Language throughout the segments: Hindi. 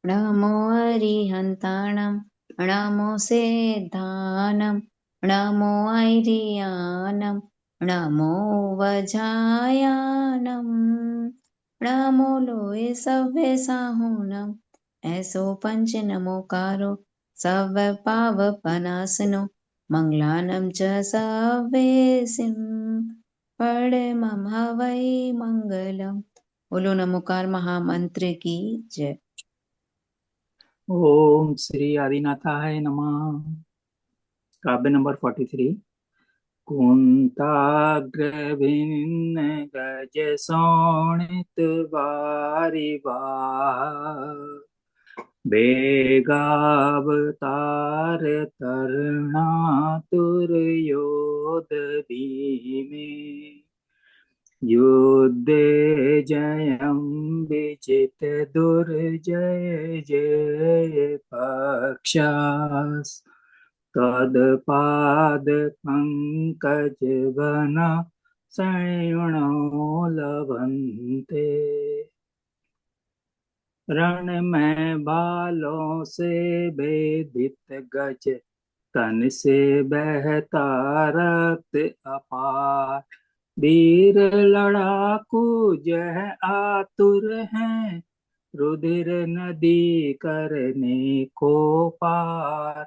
नमो अरिहन्ताणं नमो सेद्धानं नमो ऐरियानं नमो वजायानं नमो लोये सव्ये साहुनं ऐसो पंच नमोकारो सव्य पावपनासनो मंगलानं च सव्येसिं परमं हवै मंगलम्। बोलो नमोकार महामंत्र की जय। ओम श्री आदिनाथाय नमः। काव्य नंबर 43। कुंताग्रभिन्न गज शोणित बारी बेगावतार तरणातुर योध भीमे युद्धे जयं विजित दुर्जय जय पक्षास् तत्पाद पंकज बना सैणो लभन्ते। रण में भालों से भेदित गज तन से बहता रक्त अपार वीर लड़ाकू जह आतुर हैं रुधिर नदी करने को पार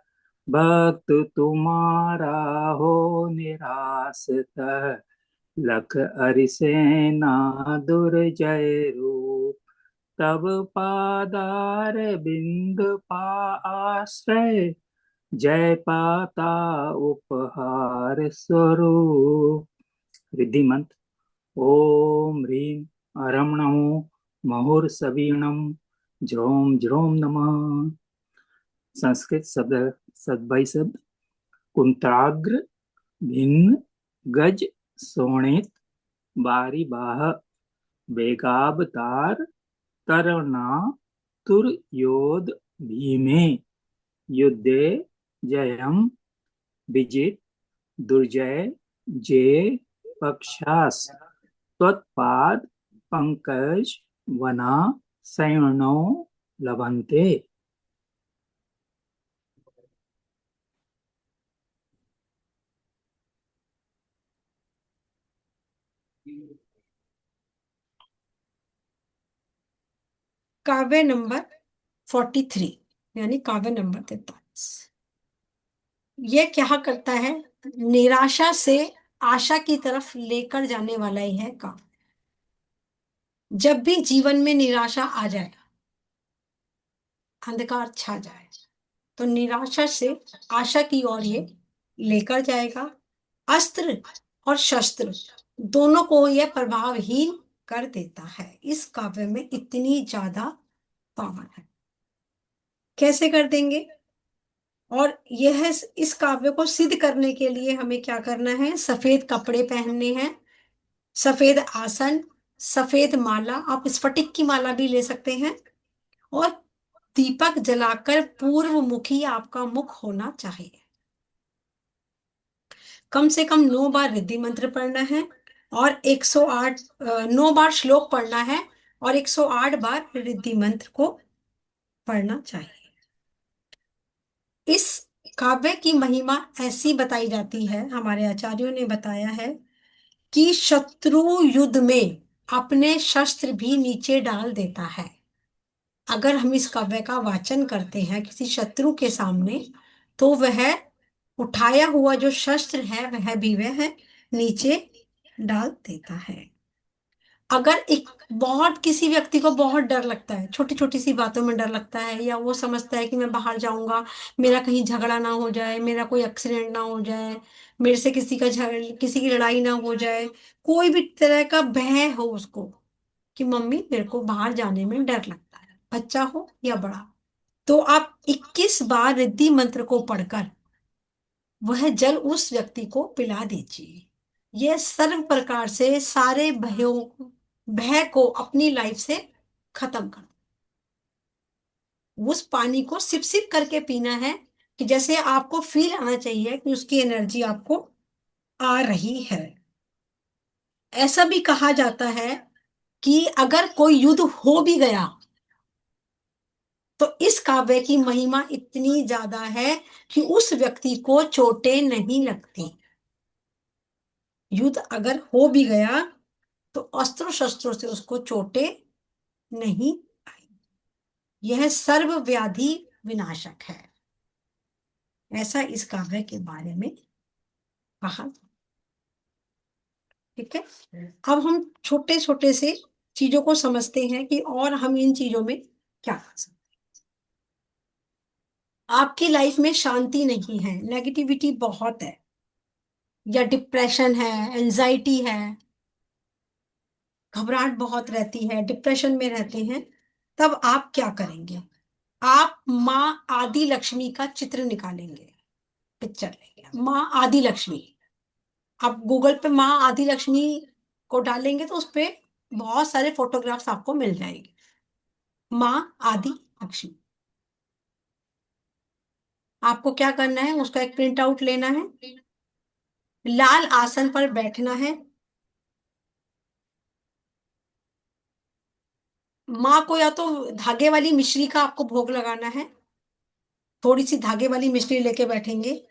भक्त तुम्हारा हो निरासत लख अरिसेना दुर्जय रूप तब पादार बिंद आश्रय जय पाता उपहार स्वरूप। रिद्धि मंत्र ओम ह्रीं अरम नमो महुर्सवीणम ज्रोम ज्रोम नमः। संस्कृत शब्द सद्भाई शब्द कुंत्राग्र भिन्न गज सोणित बारी बाह बेगाबतार तरना तुर योध भीमे युद्धे जयम विजित दुर्जय जे पक्षास त्वत्पाद पंकज वना सैनो लभन्ते। काव्य नंबर 43 यानी काव्य नंबर 43। यह क्या करता है? निराशा से आशा की तरफ लेकर जाने वाला ही है काव्य। जब भी जीवन में निराशा आ जाए, अंधकार छा जाए, तो निराशा से आशा की ओर ये लेकर जाएगा। अस्त्र और शस्त्र दोनों को यह प्रभावहीन कर देता है। इस काव्य में इतनी ज्यादा पावर है, कैसे कर देंगे? और यह इस काव्य को सिद्ध करने के लिए हमें क्या करना है? सफेद कपड़े पहनने हैं, सफेद आसन, सफेद माला, आप स्फटिक की माला भी ले सकते हैं, और दीपक जलाकर पूर्व मुखी आपका मुख होना चाहिए। कम से कम 9 बार रिद्धि मंत्र पढ़ना है और 108 9 बार श्लोक पढ़ना है और 108 बार रिद्धि मंत्र को पढ़ना चाहिए। इस काव्य की महिमा ऐसी बताई जाती है, हमारे आचार्यों ने बताया है कि शत्रु युद्ध में अपने शस्त्र भी नीचे डाल देता है। अगर हम इस काव्य का वाचन करते हैं किसी शत्रु के सामने, तो वह उठाया हुआ जो शस्त्र है वह भी वह नीचे डाल देता है। अगर एक बहुत किसी व्यक्ति को बहुत डर लगता है, छोटी छोटी सी बातों में डर लगता है, या वो समझता है कि मैं बाहर जाऊंगा मेरा कहीं झगड़ा ना हो जाए, मेरा कोई एक्सीडेंट ना हो जाए, मेरे से किसी की लड़ाई ना हो जाए, कोई भी तरह का भय हो उसको कि मम्मी मेरे को बाहर जाने में डर लगता है, बच्चा हो या बड़ा, तो आप 21 बार रिद्धि मंत्र को पढ़कर वह जल उस व्यक्ति को पिला दीजिए। यह सर्व प्रकार से सारे भय को अपनी लाइफ से खत्म कर। उस पानी को सिप सिप करके पीना है कि जैसे आपको फील आना चाहिए कि उसकी एनर्जी आपको आ रही है। ऐसा भी कहा जाता है कि अगर कोई युद्ध हो भी गया तो इस काव्य की महिमा इतनी ज्यादा है कि उस व्यक्ति को चोटें नहीं लगती। युद्ध अगर हो भी गया तो अस्त्रों शस्त्रों से उसको चोटें नहीं आई। यह सर्वव्याधि विनाशक है, ऐसा इस काव्य के बारे में कहा। ठीक है, अब हम छोटे छोटे से चीजों को समझते हैं कि और हम इन चीजों में क्या कर सकते हैं। आपकी लाइफ में शांति नहीं है, नेगेटिविटी बहुत है, या डिप्रेशन है, एंजाइटी है, घबराहट बहुत रहती है, डिप्रेशन में रहते हैं, तब आप क्या करेंगे? आप माँ आदि लक्ष्मी का चित्र निकालेंगे, पिक्चर लेंगे, माँ आदि लक्ष्मी। आप गूगल पे माँ आदि लक्ष्मी को डालेंगे तो उस पे बहुत सारे फोटोग्राफ्स आपको मिल जाएंगे। माँ आदि लक्ष्मी, आपको क्या करना है? उसका एक प्रिंट आउट लेना है, लाल आसन पर बैठना है, माँ को या तो धागे वाली मिश्री का आपको भोग लगाना है, थोड़ी सी धागे वाली मिश्री लेके बैठेंगे।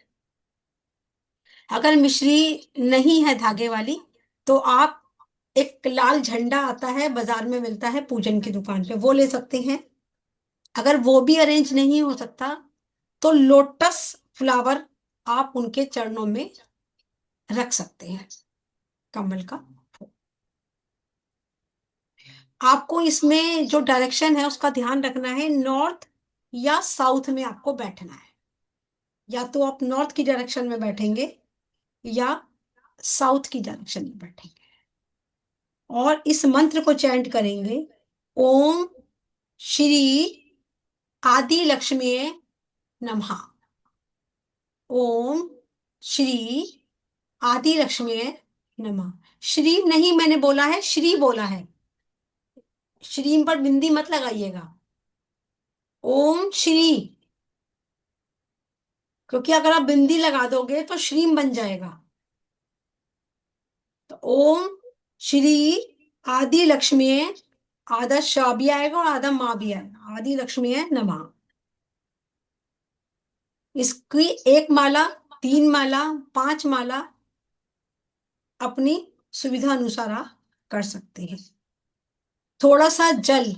अगर मिश्री नहीं है धागे वाली तो आप, एक लाल झंडा आता है बाजार में मिलता है पूजन की दुकान पे, वो ले सकते हैं। अगर वो भी अरेंज नहीं हो सकता तो लोटस फ्लावर आप उनके चरणों में रख सकते हैं, कमल का। आपको इसमें जो डायरेक्शन है उसका ध्यान रखना है, नॉर्थ या साउथ में आपको बैठना है। या तो आप नॉर्थ की डायरेक्शन में बैठेंगे या साउथ की डायरेक्शन में बैठेंगे, और इस मंत्र को चैंट करेंगे, ओम श्री आदि लक्ष्मी नमः। ओम श्री आदि लक्ष्मी नमः। श्री नहीं मैंने बोला है, श्री बोला है, श्री पर बिंदी मत लगाइएगा। ओम श्री, क्योंकि अगर आप बिंदी लगा दोगे तो श्रीम बन जाएगा। तो ओम श्री आदि लक्ष्मी, आधा श भी आएगा और आधा माँ भी आएगा, आदि लक्ष्मी नमः। इसकी एक माला, 3 माला, 5 माला अपनी सुविधा अनुसार आप कर सकते हैं। थोड़ा सा जल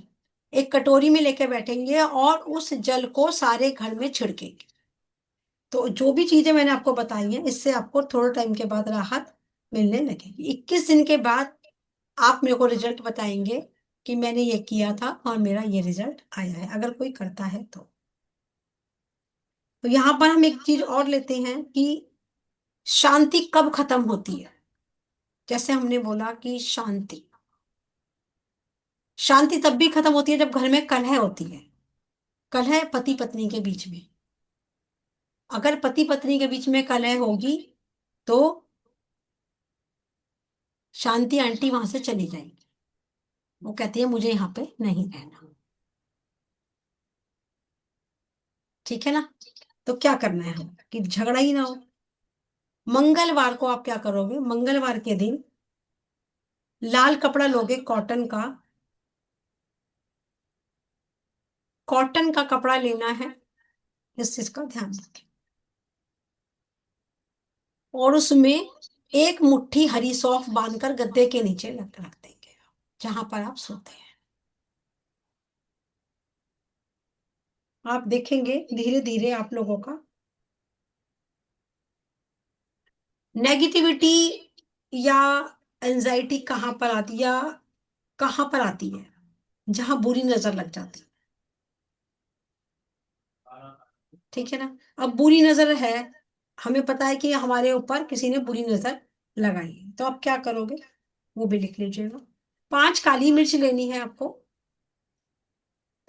एक कटोरी में लेके बैठेंगे और उस जल को सारे घर में छिड़केंगे। तो जो भी चीजें मैंने आपको बताई हैं इससे आपको थोड़े टाइम के बाद राहत मिलने लगेगी। 21 दिन के बाद आप मेरे को रिजल्ट बताएंगे कि मैंने ये किया था और मेरा ये रिजल्ट आया है, अगर कोई करता है तो यहाँ पर हम एक चीज और लेते हैं कि शांति कब खत्म होती है। जैसे हमने बोला कि शांति, शांति तब भी खत्म होती है जब घर में कलह होती है, कलह पति पत्नी के बीच में। अगर पति पत्नी के बीच में कलह होगी तो शांति आंटी वहां से चली जाएगी, वो कहती है मुझे यहाँ पे नहीं रहना। ठीक है ना? तो क्या करना है हम कि झगड़ा ही ना हो। मंगलवार को आप क्या करोगे? मंगलवार के दिन लाल कपड़ा लोगे, कॉटन का, कॉटन का कपड़ा लेना है, इस चीज का ध्यान रखें। और उसमें एक मुट्ठी हरी सौंफ बांधकर गद्दे के नीचे रख देंगे जहां पर आप सोते हैं। आप देखेंगे धीरे धीरे आप लोगों का नेगेटिविटी या एंजाइटी कहाँ पर आती है, या कहाँ पर आती है? जहां बुरी नजर लग जाती है। ठीक है ना? अब बुरी नजर है, हमें पता है कि हमारे ऊपर किसी ने बुरी नजर लगाई है, तो आप क्या करोगे वो भी लिख लीजिएगा। 5 काली मिर्च लेनी है आपको,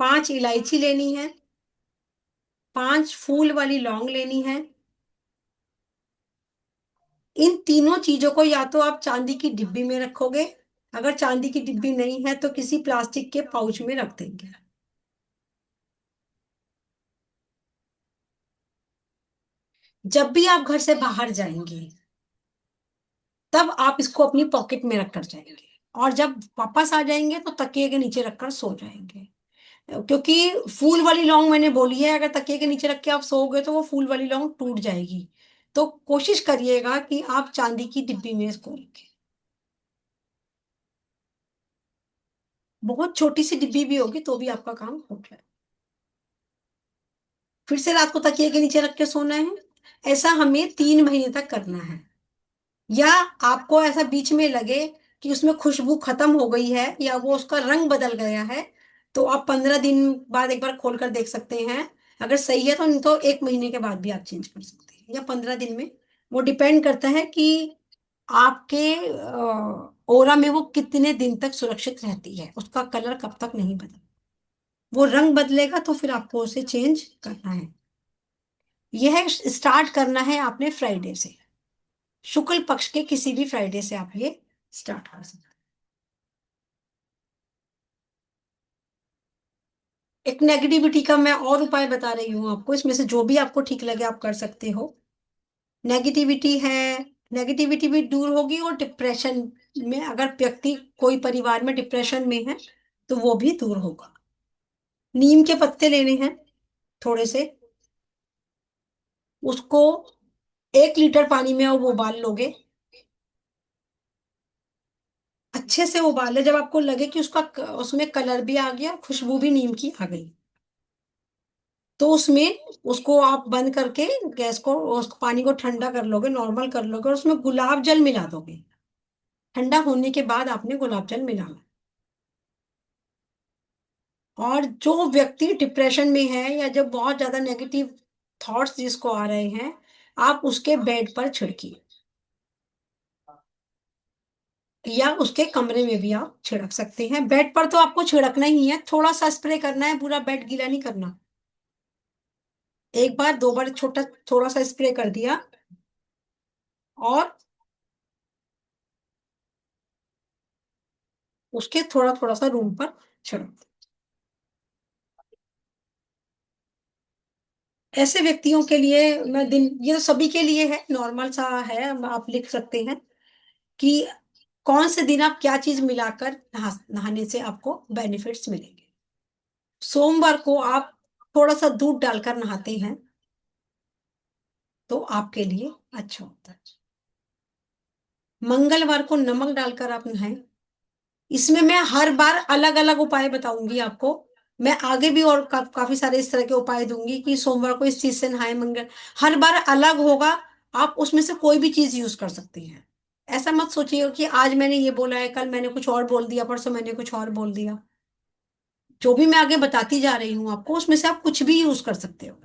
5 इलायची लेनी है, 5 फूल वाली लौंग लेनी है। इन तीनों चीजों को या तो आप चांदी की डिब्बी में रखोगे, अगर चांदी की डिब्बी नहीं है तो किसी प्लास्टिक के पाउच में रख देंगे। जब भी आप घर से बाहर जाएंगे तब आप इसको अपनी पॉकेट में रख कर जाएंगे, और जब वापस आ जाएंगे तो तकिए के नीचे रखकर सो जाएंगे, क्योंकि फूल वाली लौंग मैंने बोली है, अगर तकिए के नीचे रख के आप सोओगे तो वो फूल वाली लौंग टूट जाएगी। तो कोशिश करिएगा कि आप चांदी की डिब्बी में इसको रखें। बहुत छोटी सी डिब्बी भी होगी तो भी आपका काम हो जाए। फिर से रात को तकिए के नीचे रख के सोना है। ऐसा हमें 3 महीने तक करना है। या आपको ऐसा बीच में लगे कि उसमें खुशबू खत्म हो गई है या वो उसका रंग बदल गया है, तो आप 15 दिन बाद एक बार खोल कर देख सकते हैं। अगर सही है तो नहीं तो 1 महीने के बाद भी आप चेंज कर सकते हैं, या 15 दिन में। वो डिपेंड करता है कि आपके ओरा में वो कितने दिन तक सुरक्षित रहती है, उसका कलर कब तक नहीं बदल। वो रंग बदलेगा तो फिर आपको उसे चेंज करना है। यह स्टार्ट करना है आपने फ्राइडे से, शुक्ल पक्ष के किसी भी फ्राइडे से आप ये स्टार्ट कर सकते हैं। एक नेगेटिविटी का मैं और उपाय बता रही हूँ आपको, इसमें से जो भी आपको ठीक लगे आप कर सकते हो। नेगेटिविटी है, नेगेटिविटी भी दूर होगी, और डिप्रेशन में अगर व्यक्ति कोई परिवार में डिप्रेशन में है तो वो भी दूर होगा। नीम के पत्ते लेने हैं थोड़े से, उसको 1 लीटर पानी में वो उबाल लोगे। अच्छे से उबाले, जब आपको लगे कि उसमें कलर भी आ गया, खुशबू भी नीम की आ गई, तो उसमें उसको आप बंद करके गैस को, उस पानी को ठंडा कर लोगे, नॉर्मल कर लोगे, और उसमें गुलाब जल मिला दोगे। ठंडा होने के बाद आपने गुलाब जल मिलाना। और जो व्यक्ति डिप्रेशन में है या जब बहुत ज्यादा नेगेटिव थॉट्स जिसको आ रहे हैं, आप उसके बेड पर छिड़किए, या उसके कमरे में भी आप छिड़क सकते हैं। बेड पर तो आपको छिड़कना ही है, थोड़ा सा स्प्रे करना है, पूरा बेड गीला नहीं करना। 1 बार 2 बार छोटा थोड़ा सा स्प्रे कर दिया, और उसके थोड़ा थोड़ा सा रूम पर छिड़क। ऐसे व्यक्तियों के लिए मैं दिन, ये तो सभी के लिए है, नॉर्मल सा है, आप लिख सकते हैं कि कौन से दिन आप क्या चीज मिलाकर नहाने से आपको बेनिफिट्स मिलेंगे। सोमवार को आप थोड़ा सा दूध डालकर नहाते हैं तो आपके लिए अच्छा होता है। मंगलवार को नमक डालकर आप नहाएं। इसमें मैं हर बार अलग अलग उपाय बताऊंगी आपको। मैं आगे भी और काफी सारे इस तरह के उपाय दूंगी कि सोमवार को इस चीज से नहाए, मंगल, हर बार अलग होगा। आप उसमें से कोई भी चीज यूज कर सकते हैं। ऐसा मत सोचिए कि आज मैंने ये बोला है, कल मैंने कुछ और बोल दिया, परसों मैंने कुछ और बोल दिया। जो भी मैं आगे बताती जा रही हूँ आपको, उसमें से आप कुछ भी यूज कर सकते हो।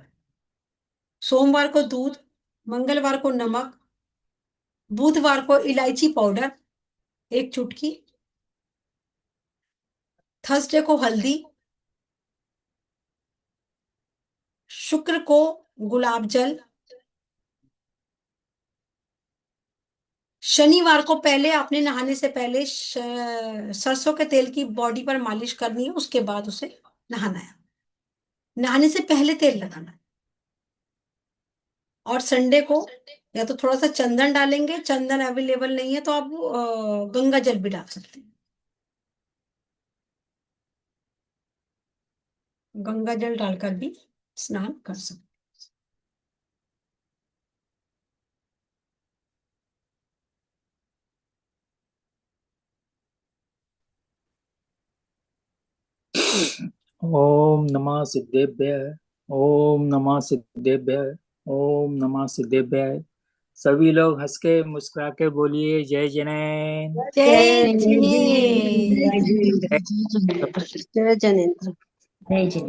सोमवार को दूध, मंगलवार को नमक, बुधवार को इलायची पाउडर 1 चुटकी, थर्सडे को हल्दी, शुक्र को गुलाब जल, शनिवार को पहले आपने नहाने से पहले सरसों के तेल की बॉडी पर मालिश करनी है, उसके बाद उसे नहाना है। नहाने से पहले तेल लगाना है। और संडे को या तो थोड़ा सा चंदन डालेंगे, चंदन अवेलेबल नहीं है तो आप गंगा जल भी डाल सकते हैं। गंगा जल डालकर भी स्नान कर सकते ओम नमः सिद्धेभ्यः। ओम नमः सिद्धेभ्यः। ओम नमः सिद्धेभ्यः। सभी लोग हंस के मुस्कुरा के बोलिए जय जैन। हैं। जय जय जिनेन्द्र। जय जय जय जय जय जय जय जय जय